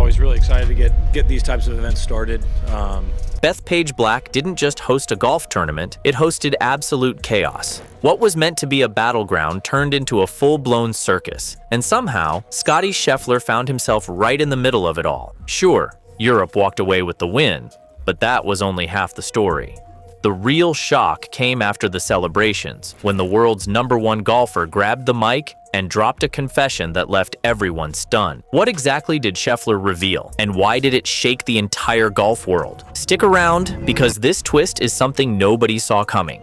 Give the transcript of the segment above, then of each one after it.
always really excited to get these types of events started. Bethpage Black didn't just host a golf tournament, it hosted absolute chaos. What was meant to be a battleground turned into a full-blown circus, and somehow, Scottie Scheffler found himself right in the middle of it all. Sure, Europe walked away with the win, but that was only half the story. The real shock came after the celebrations, when the world's #1 golfer grabbed the mic and dropped a confession that left everyone stunned. What exactly did Scheffler reveal, and why did it shake the entire golf world? Stick around, because this twist is something nobody saw coming.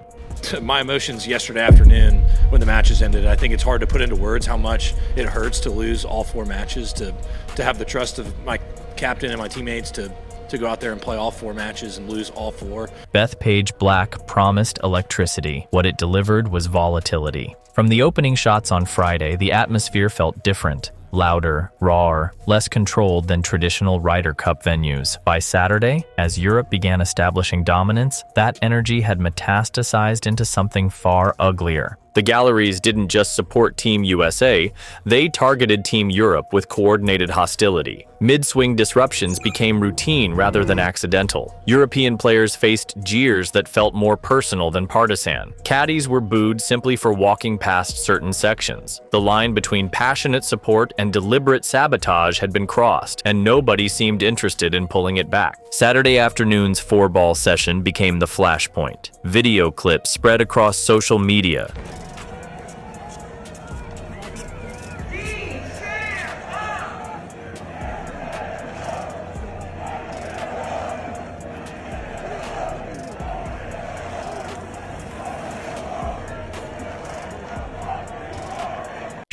My emotions yesterday afternoon when the matches ended, I think it's hard to put into words how much it hurts to lose all 4 matches, to have the trust of my captain and my teammates to go out there and play all 4 matches and lose all 4. Bethpage Black promised electricity. What it delivered was volatility. From the opening shots on Friday, the atmosphere felt different. Louder, rawer, less controlled than traditional Ryder Cup venues. By Saturday, as Europe began establishing dominance, that energy had metastasized into something far uglier. The galleries didn't just support Team USA, they targeted Team Europe with coordinated hostility. Mid-swing disruptions became routine rather than accidental. European players faced jeers that felt more personal than partisan. Caddies were booed simply for walking past certain sections. The line between passionate support and deliberate sabotage had been crossed, and nobody seemed interested in pulling it back. Saturday afternoon's 4-ball session became the flashpoint. Video clips spread across social media.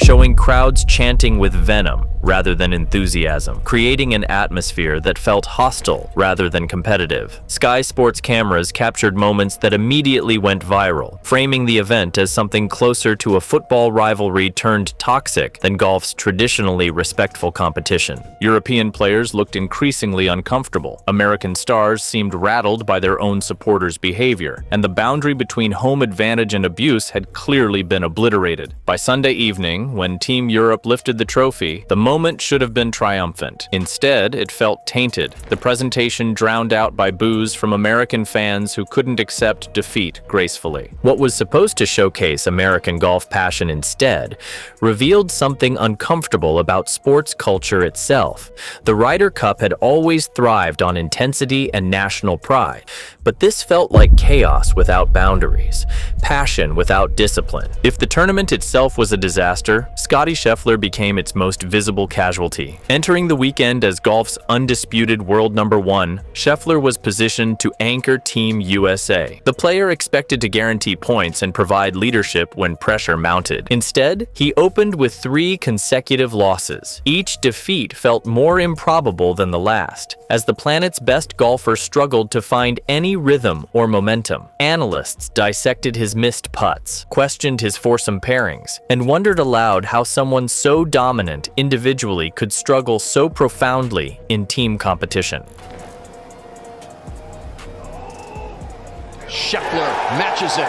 Showing crowds chanting with venom rather than enthusiasm, creating an atmosphere that felt hostile rather than competitive. Sky Sports cameras captured moments that immediately went viral, framing the event as something closer to a football rivalry turned toxic than golf's traditionally respectful competition. European players looked increasingly uncomfortable. American stars seemed rattled by their own supporters' behavior, and the boundary between home advantage and abuse had clearly been obliterated. By Sunday evening, when Team Europe lifted the trophy, the moment should have been triumphant. Instead, it felt tainted, the presentation drowned out by boos from American fans who couldn't accept defeat gracefully. What was supposed to showcase American golf passion instead revealed something uncomfortable about sports culture itself. The Ryder Cup had always thrived on intensity and national pride, but this felt like chaos without boundaries, passion without discipline. If the tournament itself was a disaster, Scottie Scheffler became its most visible casualty. Entering the weekend as golf's undisputed world #1, Scheffler was positioned to anchor Team USA. The player expected to guarantee points and provide leadership when pressure mounted. Instead, he opened with 3 consecutive losses. Each defeat felt more improbable than the last, as the planet's best golfer struggled to find any rhythm or momentum. Analysts dissected his missed putts, questioned his foursome pairings, and wondered aloud how someone so dominant individually could struggle so profoundly in team competition. Scheffler matches it.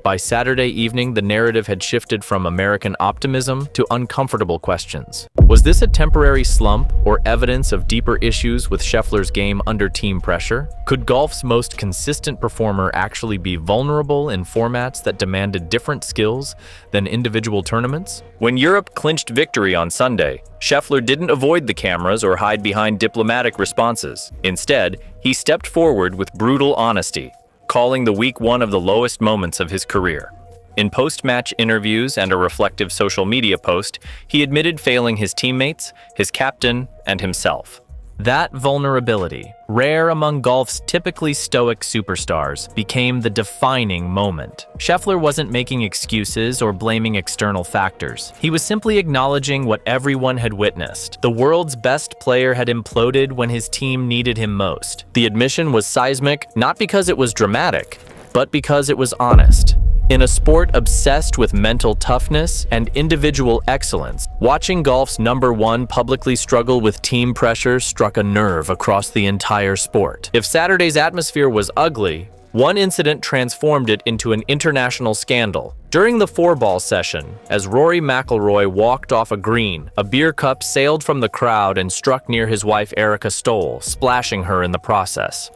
By Saturday evening, the narrative had shifted from American optimism to uncomfortable questions. Was this a temporary slump or evidence of deeper issues with Scheffler's game under team pressure? Could golf's most consistent performer actually be vulnerable in formats that demanded different skills than individual tournaments? When Europe clinched victory on Sunday, Scheffler didn't avoid the cameras or hide behind diplomatic responses. Instead, he stepped forward with brutal honesty, calling the week one of the lowest moments of his career. In post-match interviews and a reflective social media post, he admitted failing his teammates, his captain, and himself. That vulnerability, rare among golf's typically stoic superstars, became the defining moment. Scheffler wasn't making excuses or blaming external factors. He was simply acknowledging what everyone had witnessed. The world's best player had imploded when his team needed him most. The admission was seismic, not because it was dramatic, but because it was honest. In a sport obsessed with mental toughness and individual excellence, watching golf's #1 publicly struggle with team pressure struck a nerve across the entire sport. If Saturday's atmosphere was ugly, One incident transformed it into an international scandal. During the four-ball session, as Rory McIlroy walked off a green, a beer cup sailed from the crowd and struck near his wife Erica Stoll, splashing her in the process.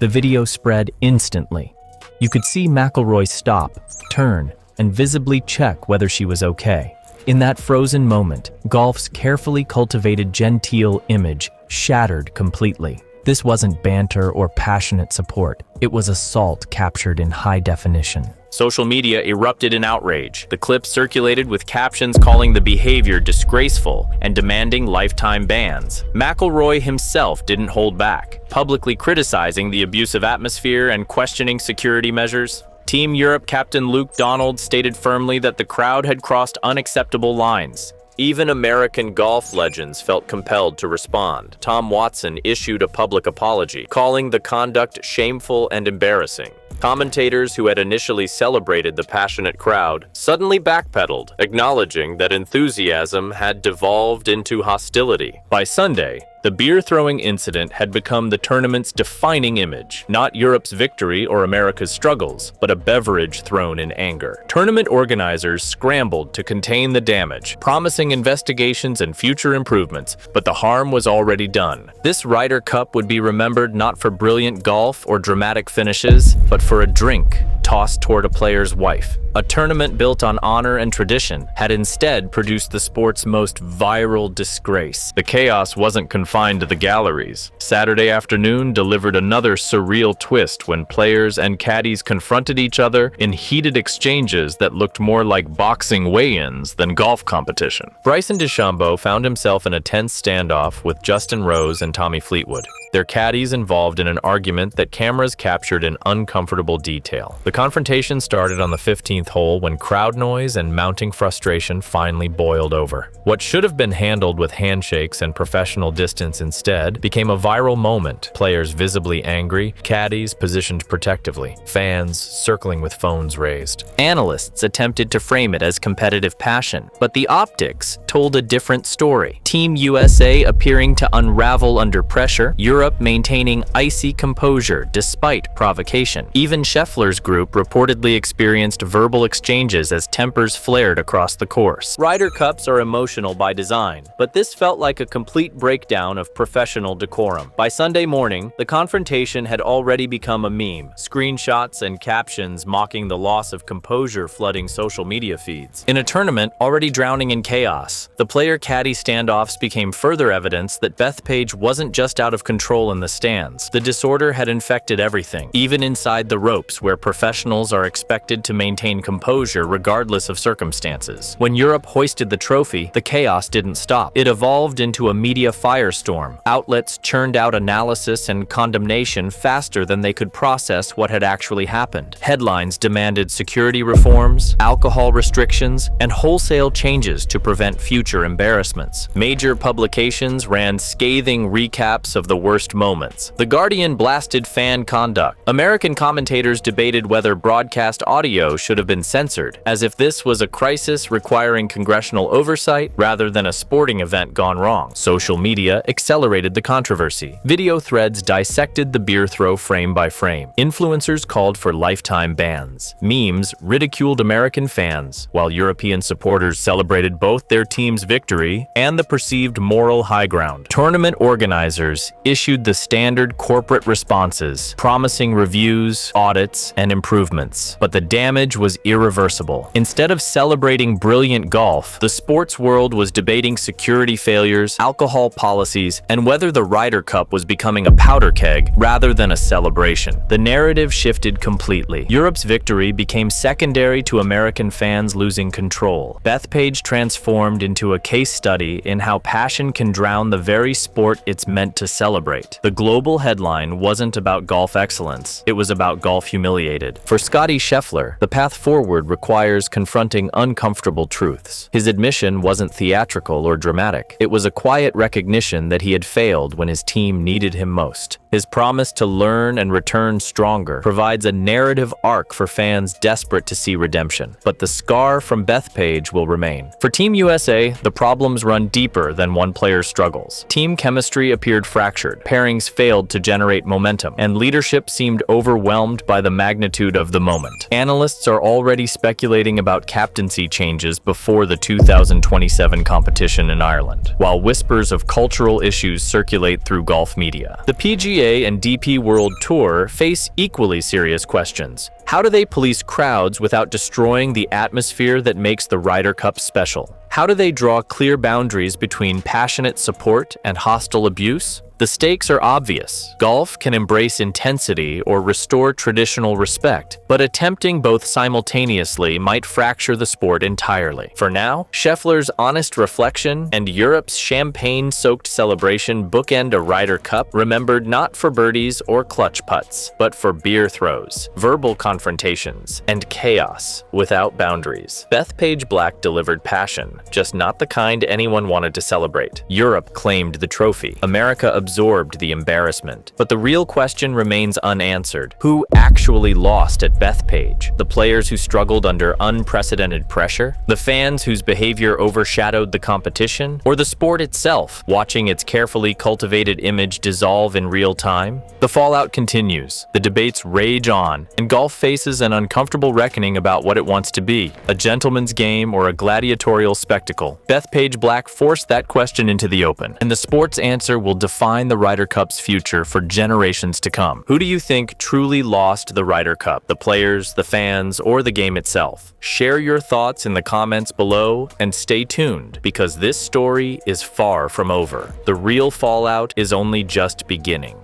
The video spread instantly. You could see McIlroy stop, turn, and visibly check whether she was okay. In that frozen moment, golf's carefully cultivated genteel image shattered completely. This wasn't banter or passionate support. It was assault captured in high definition. Social media erupted in outrage. The clip circulated with captions calling the behavior disgraceful and demanding lifetime bans. McIlroy himself didn't hold back, publicly criticizing the abusive atmosphere and questioning security measures. Team Europe captain Luke Donald stated firmly that the crowd had crossed unacceptable lines. Even American golf legends felt compelled to respond. Tom Watson issued a public apology, calling the conduct shameful and embarrassing. Commentators who had initially celebrated the passionate crowd suddenly backpedaled, acknowledging that enthusiasm had devolved into hostility. By Sunday, the beer-throwing incident had become the tournament's defining image, not Europe's victory or America's struggles, but a beverage thrown in anger. Tournament organizers scrambled to contain the damage, promising investigations and future improvements, but the harm was already done. This Ryder Cup would be remembered not for brilliant golf or dramatic finishes, but for a drink tossed toward a player's wife. A tournament built on honor and tradition had instead produced the sport's most viral disgrace. The chaos wasn't confined to the galleries. Saturday afternoon delivered another surreal twist when players and caddies confronted each other in heated exchanges that looked more like boxing weigh-ins than golf competition. Bryson DeChambeau found himself in a tense standoff with Justin Rose and Tommy Fleetwood, their caddies involved in an argument that cameras captured in uncomfortable detail. The confrontation started on the 15th hole when crowd noise and mounting frustration finally boiled over. What should have been handled with handshakes and professional distance instead became a viral moment. Players visibly angry, caddies positioned protectively, fans circling with phones raised. Analysts attempted to frame it as competitive passion, but the optics told a different story. Team USA appearing to unravel under pressure, Europe maintaining icy composure despite provocation. Even Scheffler's group reportedly experienced verbal exchanges as tempers flared across the course. Ryder Cups are emotional by design, but this felt like a complete breakdown of professional decorum. By Sunday morning, the confrontation had already become a meme, screenshots and captions mocking the loss of composure flooding social media feeds. In a tournament already drowning in chaos, the player-caddy standoffs became further evidence that Bethpage wasn't just out of control in the stands. The disorder had infected everything, even inside the ropes where professionals are expected to maintain composure regardless of circumstances. When Europe hoisted the trophy, the chaos didn't stop. It evolved into a media firestorm. Outlets churned out analysis and condemnation faster than they could process what had actually happened. Headlines demanded security reforms, alcohol restrictions, and wholesale changes to prevent future embarrassments. Major publications ran scathing recaps of the worst moments. The Guardian blasted fan conduct. American commentators debated whether broadcast audio should have been censored, as if this was a crisis requiring congressional oversight rather than a sporting event gone wrong. Social media accelerated the controversy. Video threads dissected the beer throw frame by frame. Influencers called for lifetime bans. Memes ridiculed American fans, while European supporters celebrated both their team's victory and the perceived moral high ground. Tournament organizers issued the standard corporate responses, promising reviews, audits, and improvements. But the damage was irreversible. Instead of celebrating brilliant golf, the sports world was debating security failures, alcohol policies, and whether the Ryder Cup was becoming a powder keg rather than a celebration. The narrative shifted completely. Europe's victory became secondary to American fans losing control. Bethpage transformed into a case study in how passion can drown the very sport it's meant to celebrate. The global headline wasn't about golf excellence, it was about golf humiliated. For Scottie Scheffler, the path forward requires confronting uncomfortable truths. His admission wasn't theatrical or dramatic. It was a quiet recognition that he had failed when his team needed him most. His promise to learn and return stronger provides a narrative arc for fans desperate to see redemption. But the scar from Bethpage will remain. For Team USA, the problems run deeper than one player's struggles. Team chemistry appeared fractured, pairings failed to generate momentum, and leadership seemed overwhelmed by the magnitude of the moment. Analysts are already speculating about captaincy changes before the 2027 competition in Ireland, while whispers of cultural issues circulate through golf media. The PGA and DP World Tour face equally serious questions. How do they police crowds without destroying the atmosphere that makes the Ryder Cup special? How do they draw clear boundaries between passionate support and hostile abuse? The stakes are obvious. Golf can embrace intensity or restore traditional respect, but attempting both simultaneously might fracture the sport entirely. For now, Scheffler's honest reflection and Europe's champagne-soaked celebration bookend a Ryder Cup remembered not for birdies or clutch putts, but for beer throws, verbal confrontations, and chaos without boundaries. Bethpage Black delivered passion, just not the kind anyone wanted to celebrate. Europe claimed the trophy. America absorbed the embarrassment. But the real question remains unanswered. Who actually lost at Bethpage? The players who struggled under unprecedented pressure? The fans whose behavior overshadowed the competition? Or the sport itself, watching its carefully cultivated image dissolve in real time? The fallout continues. The debates rage on, and golf faces an uncomfortable reckoning about what it wants to be: a gentleman's game or a gladiatorial spectacle. Bethpage Black forced that question into the open, and the sport's answer will define the Ryder Cup's future for generations to come. Who do you think truly lost the Ryder Cup? The players, the fans, or the game itself? Share your thoughts in the comments below and stay tuned, because this story is far from over. The real fallout is only just beginning.